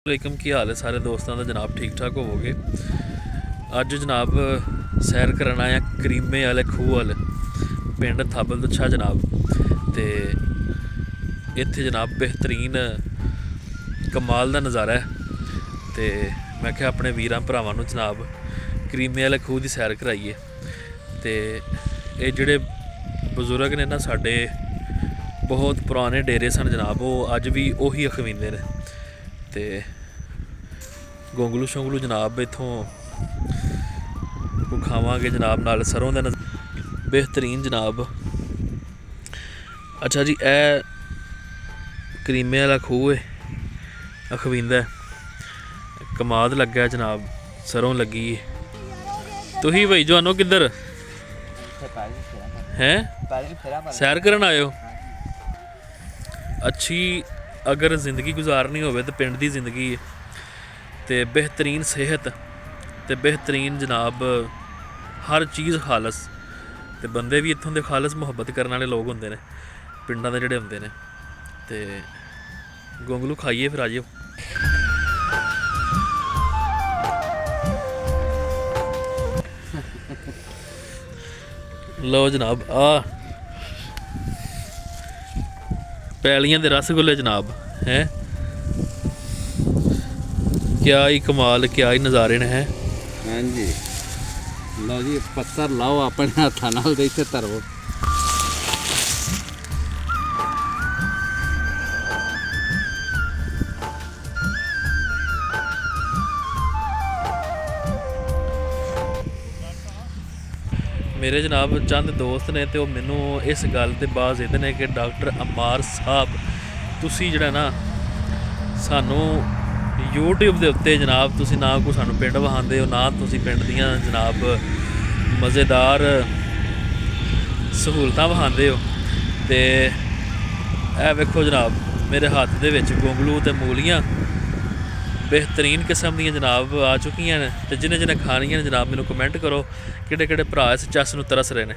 वालेकुम की हाल है सारे दोस्तों का जनाब ठीक ठाक होवोगे। अज जनाब सैर करन आया करीमे वाले खूह वाल पिंड थाबल दुच्छा जनाब। तो इत्थे जनाब बेहतरीन कमाल का नज़ारा है। तो मैं क्या अपने वीरां भरावां नूं जनाब करीमे वाले खूह की सैर कराइए। तो ये जिहड़े बजुर्ग ने ना साडे बहुत पुराने डेरे सन जनाब, वो अज भी उही अखवींदे ने। तो गोंगलू शोंगलू जनाब इत्थों खावांगे जनाब, नाल सरों का बेहतरीन जनाब। अच्छा जी, ए करीमे वाला खूह है अखवींदा, कमाद लग्गा जनाब, सरों लगी। तुही भाई जवानो किधर हैं, सैर करन आए हो? अच्छी अगर जिंदगी गुजारनी हो तो पिंड की जिंदगी है। तो बेहतरीन सेहत तो बेहतरीन जनाब हर चीज़ खालस। तो बंदे भी इत्थों के खालस मुहब्बत करने वाले लोग होंगे ने, पिंडा के जोड़े होंगे ने। तो गोंगलू खाइए फिर आ जाओ। लो जनाब, आ पैलियां दे रसगुल्ले जनाब हैं, क्या ही कमाल, क्या ही नज़ारे ने हैं। हाँ जी, लो जी पत्थर लाओ अपने हत्थों नाल ते इत्थे धरो। मेरे जनाब चंद दोस्त ने तो मैनू इस गल ते बाज़िद ने कि डॉक्टर अम्मार साहब तुसी जिहड़ा ना सानू यूट्यूब के उत्ते जनाब तुसी ना कोई सानू पिंड विखांदे हो, ना तुसी पिंड दियां जनाब मज़ेदार सहूलतां विखांदे हो। ते ए वेखो जनाब मेरे हत्थ दे विच गोंगलू ते मूलियां बेहतरीन किस्म दी जनाब आ चुकियां ने। तो जिन्हें जिन्हें खानियां ने जनाब मैनू कमेंट करो किहड़े किहड़े भरा इस चस नूं तरस रहे हैं।